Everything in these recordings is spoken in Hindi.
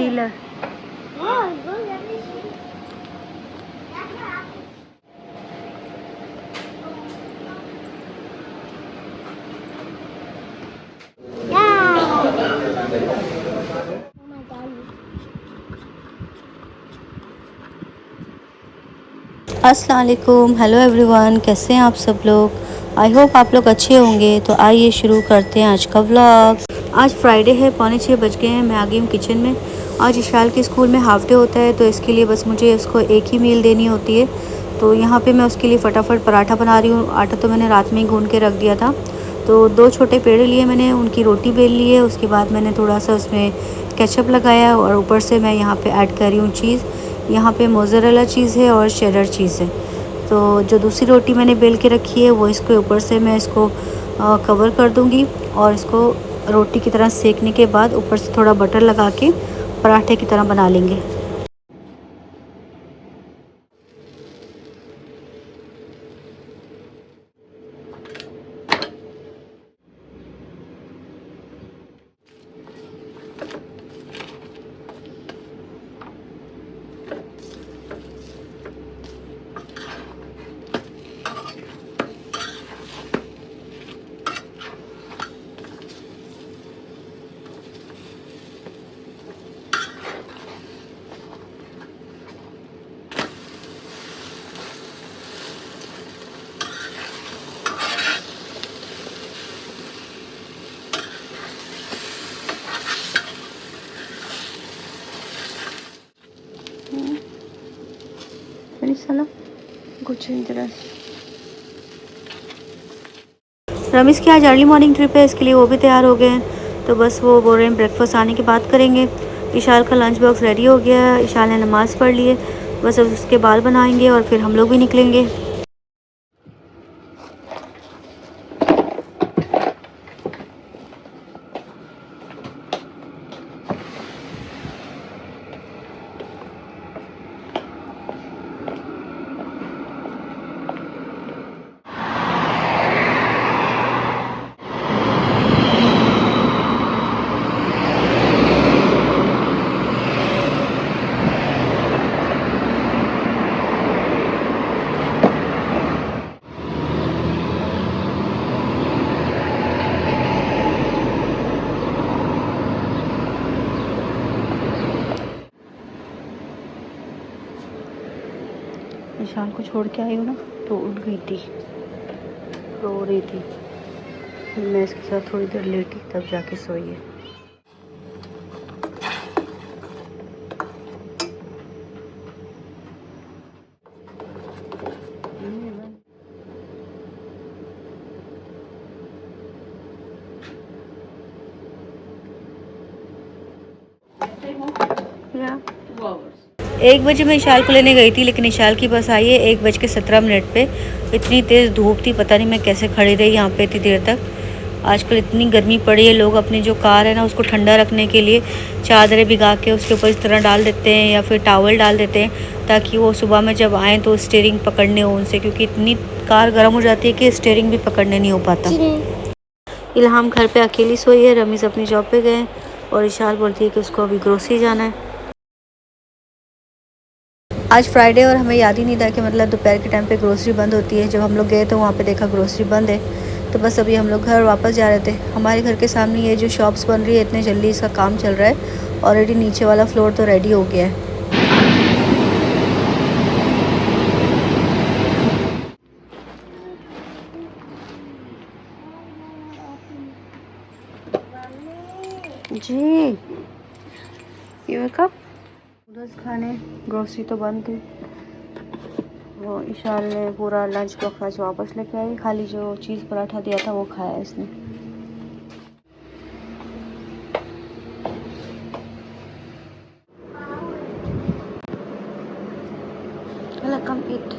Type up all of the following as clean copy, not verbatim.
डीलर। अस्सलाम वालेकुम, हेलो एवरीवन, कैसे हैं आप सब लोग। आई होप आप लोग अच्छे होंगे। तो आइए शुरू करते हैं आज का व्लॉग। आज फ्राइडे है, 5:45 बज गए हैं। मैं आ गई हूँ किचन में। आज इशाल के स्कूल में हाफ डे होता है, तो इसके लिए बस मुझे उसको एक ही मील देनी होती है। तो यहाँ पे मैं उसके लिए फ़टाफ़ट पराठा बना रही हूँ। आटा तो मैंने रात में ही गूँध के रख दिया था। तो 2 छोटे पेड़े लिए मैंने, उनकी रोटी बेल ली है। उसके बाद मैंने थोड़ा सा उसमें केचप लगाया और ऊपर से मैं यहाँ पे ऐड कर रही हूँ चीज़। यहाँ पे मोज़रेला चीज़ है और शेडर चीज़ है। तो जो दूसरी रोटी मैंने बेल के रखी है वो इसके ऊपर से मैं इसको कवर कर दूँगी और इसको रोटी की तरह सेकने के बाद ऊपर से थोड़ा बटर लगा के पराठे की तरह बना लेंगे। रमीज़ की आज अर्ली मॉर्निंग ट्रिप है, इसके लिए वो भी तैयार हो गए हैं। तो बस वो बोल रहे हैं ब्रेकफास्ट आने के बाद करेंगे। इशाल का लंच बॉक्स रेडी हो गया है, इशाल ने नमाज़ पढ़ ली है। बस अब उसके बाल बनाएंगे और फिर हम लोग भी निकलेंगे। इशाल को छोड़ के आई हूँ ना, तो उठ गई थी, रो रही थी। फिर मैं इसके साथ थोड़ी देर लेटी, तब जाके सोई है। एक बजे मैं इशाल को लेने गई थी, लेकिन इशाल की बस आई है 1:17 पे। इतनी तेज़ धूप थी, पता नहीं मैं कैसे खड़ी रही यहाँ पे इतनी देर तक। आजकल इतनी गर्मी पड़ी है, लोग अपनी जो कार है ना उसको ठंडा रखने के लिए चादरें भिगा के उसके ऊपर इस तरह डाल देते हैं या फिर टॉवल डाल देते हैं, ताकि वो सुबह में जब आएँ तो स्टीयरिंग पकड़ने हो उनसे, क्योंकि इतनी कार गर्म हो जाती है कि स्टीयरिंग भी पकड़ने नहीं हो पाता। इल्हाम घर पे अकेली सोई है, रमीज़ अपनी जॉब पे गए और इशाल बोलती है कि उसको अभी ग्रोसरी जाना है। आज फ्राइडे और हमें याद ही नहीं था कि मतलब दोपहर के टाइम पे ग्रोसरी बंद होती है। जब हम लोग गए तो वहाँ पे देखा ग्रोसरी बंद है। तो बस अभी हम लोग घर वापस जा रहे थे। हमारे घर के सामने ये जो शॉप्स बन रही है, इतने जल्दी इसका काम चल रहा है। ऑलरेडी नीचे वाला फ्लोर तो रेडी हो गया है। जी ये कब नूडल्स खाने, ग्रोसरी तो बंद थी। वो इशाल ने पूरा लंच बॉक्स आज वापस लेके आई, खाली जो चीज़ पराठा दिया था वो खाया इसने। Come eat.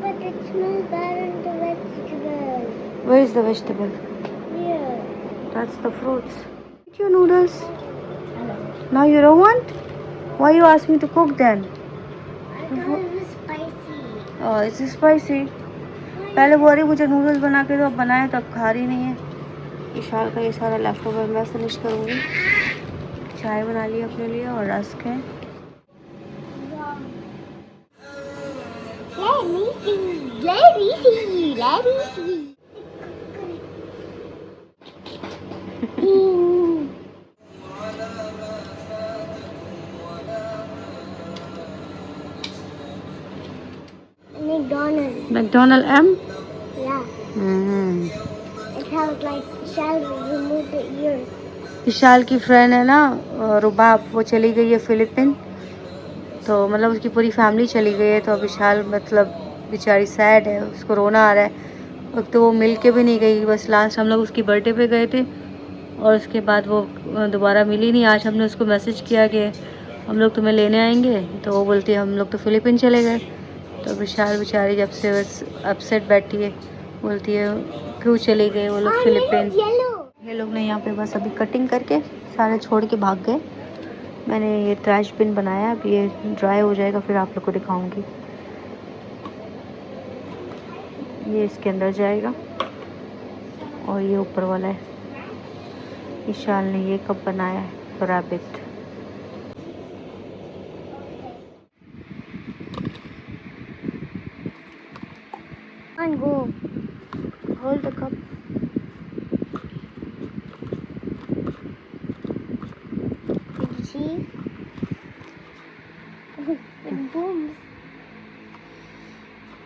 But it smells bad on the vegetable. Where is the vegetable? Here. That's the fruits. Eat your noodles. Hello. Now you don't want? Why you ask me to cook then? I thought it was spicy. Oh, it's spicy. पहले बोल रही मुझे नूडल्स बना के दो, अब बनाए तो अब खा रही नहीं है। इशाल का ये सारा लेफ्ट ओवर मैं फिनिश करूँगी। चाय बना ली अपने लिए और रस्क है। Let me see. Let me see. Let me see. McDonald's. McDonald M. Yeah. It has like shall remove the ears. Vishal की फ्रेंड है ना रुबाब, वो चली गई है फिलीपीन, तो मतलब उसकी पूरी फैमिली चली गई है। तो विशाल मतलब बेचारी सैड है, उसको रोना आ रहा है। अब तो वो मिल के भी नहीं गई, बस लास्ट हम लोग उसकी बर्थडे पे गए थे और उसके बाद वो दोबारा मिली नहीं। आज हमने उसको मैसेज किया कि हम लोग तुम्हें लेने आएंगे, तो वो बोलती है हम लोग तो फिलीपीन चले गए। तो विशाल बेचारी जब से बस अपसेट बैठी है, बोलती है क्यों चले गए वो लोग फिलीपीन। ये लोग ने यहाँ पे बस अभी कटिंग करके सारे छोड़ के भाग गए। मैंने ये ट्रैश बिन बनाया, अब ये ड्राई हो जाएगा फिर आप लोग को दिखाऊंगी। ये इसके अंदर जाएगा और ये ऊपर वाला है। विशाल ने ये कप बनाया है rabbit. And go. Hold the cup. Did you see? It booms.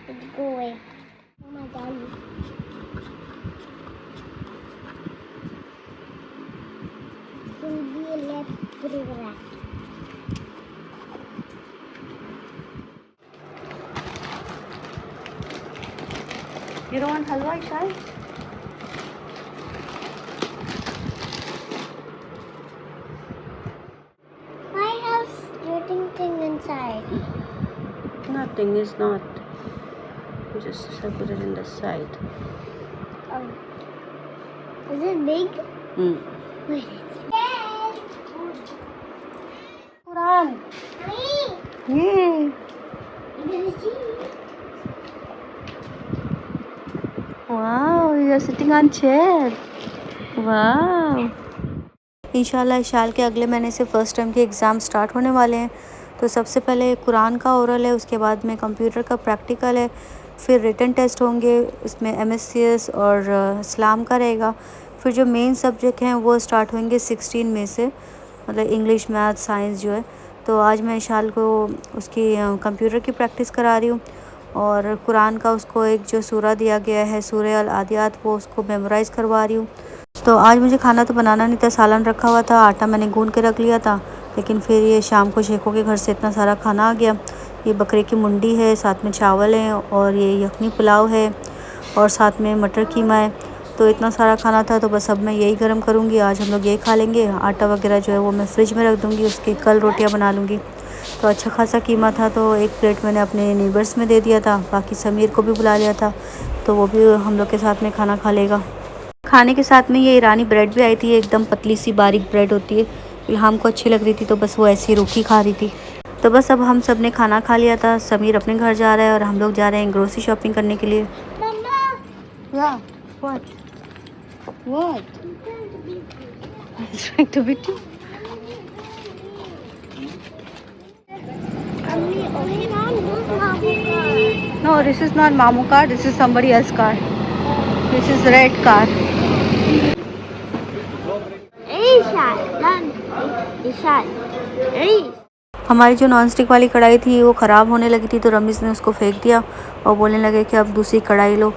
It go away. Oh my god. Will be a left photograph. You don't want halwa, Vishal? Why has floating thing inside? Nothing is not. Just put it in the side. Oh. Is it big? Wait. Quran. Mommy, ये did you see? Wow, you are sitting on chair. Wow. इंशाल्लाह इशाल के अगले महीने से फ़र्स्ट टर्म के एग्ज़ाम स्टार्ट होने वाले हैं। तो सबसे पहले कुरान का ओरल है, उसके बाद में कंप्यूटर का प्रैक्टिकल है, फिर रिटन टेस्ट होंगे, इसमें MSCS और इस्लाम का रहेगा। फिर जो मेन सब्जेक्ट हैं वो स्टार्ट होंगे 16 में से, मतलब इंग्लिश, मैथ, साइंस जो है। तो आज मैं इशाल को उसकी कंप्यूटर की प्रैक्टिस करा रही हूँ और कुरान का उसको एक जो सूरा दिया गया है सूरह अल आदियात, वो उसको मेमोराइज़ करवा रही हूँ। तो आज मुझे खाना तो बनाना नहीं था, सालन रखा हुआ था, आटा मैंने गूंद के रख लिया था, लेकिन फिर ये शाम को शेखों के घर से इतना सारा खाना आ गया। ये बकरे की मुंडी है, साथ में चावल हैं और ये यखनी पुलाव है और साथ में मटर कीमा है। तो इतना सारा खाना था, तो बस अब मैं यही गर्म करूँगी, आज हम लोग यही खा लेंगे। आटा वगैरह जो है वो मैं फ्रिज में रख दूँगी, उसकी कल रोटियाँ बना लूँगी। तो अच्छा खासा कीमा था, तो एक प्लेट मैंने अपने नेबर्स में दे दिया था, बाकी समीर को भी बुला लिया था, तो वो भी हम लोग के साथ में खाना खा लेगा। खाने के साथ में ये ईरानी ब्रेड भी आई थी, एकदम पतली सी बारीक ब्रेड होती है, इल्हाम को अच्छी लग रही थी, तो बस वो ऐसी रूखी खा रही थी। तो बस अब हम सब ने खाना खा लिया था, समीर अपने घर जा रहा है और हम लोग जा रहे हैं ग्रोसरी शॉपिंग करने के लिए। Yeah, what? What? He's trying to beat you. No, this is not Mamu car. This is somebody else's car. This is red car. हमारी जो नॉन स्टिक वाली कढ़ाई थी वो ख़राब होने लगी थी, तो रमीज़ ने उसको फेंक दिया और बोलने लगे कि अब दूसरी कढ़ाई लो।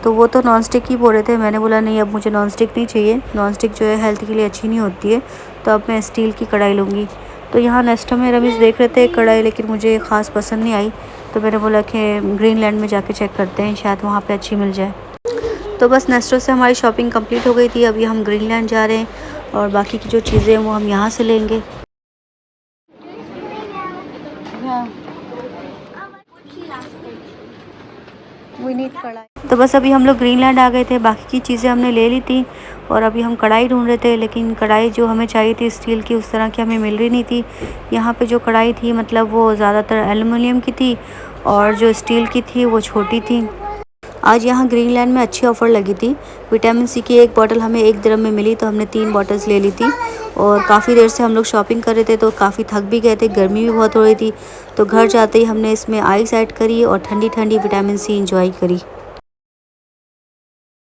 तो वो तो नॉन स्टिक ही बोल रहे थे, मैंने बोला नहीं, अब मुझे नॉन स्टिक नहीं चाहिए, नॉन स्टिक जो है हेल्थ के लिए अच्छी नहीं होती है, तो अब मैं स्टील की कढ़ाई लूँगी। तो यहाँ नेस्टो में रमीज़ देख रहे थे कढ़ाई, लेकिन मुझे ख़ास पसंद नहीं आई, तो मैंने बोला कि ग्रीनलैंड में जाके चेक करते हैं, शायद वहाँ पे अच्छी मिल जाए। तो बस नेस्टो से हमारी शॉपिंग कंप्लीट हो गई थी, अभी हम ग्रीनलैंड जा रहे हैं और बाकी की जो चीज़ें हैं वो हम यहाँ से लेंगे। तो बस अभी हम लोग ग्रीनलैंड आ गए थे, बाकी की चीज़ें हमने ले ली थी और अभी हम कढ़ाई ढूंढ रहे थे, लेकिन कढ़ाई जो हमें चाहिए थी स्टील की, उस तरह की हमें मिल रही नहीं थी। यहाँ पे जो कढ़ाई थी मतलब वो ज़्यादातर एल्युमिनियम की थी और जो स्टील की थी वो छोटी थी। आज यहाँ ग्रीनलैंड में अच्छी ऑफ़र लगी थी। विटामिन सी की एक बॉटल हमें 1 दिरहम में मिली, तो हमने 3 बॉटल्स ले ली थी। और काफ़ी देर से हम लोग शॉपिंग कर रहे थे, तो काफ़ी थक भी गए थे, गर्मी भी बहुत हो रही थी। तो घर जाते ही हमने इसमें आइस ऐड करी और ठंडी ठंडी विटामिन सी इंजॉय करी।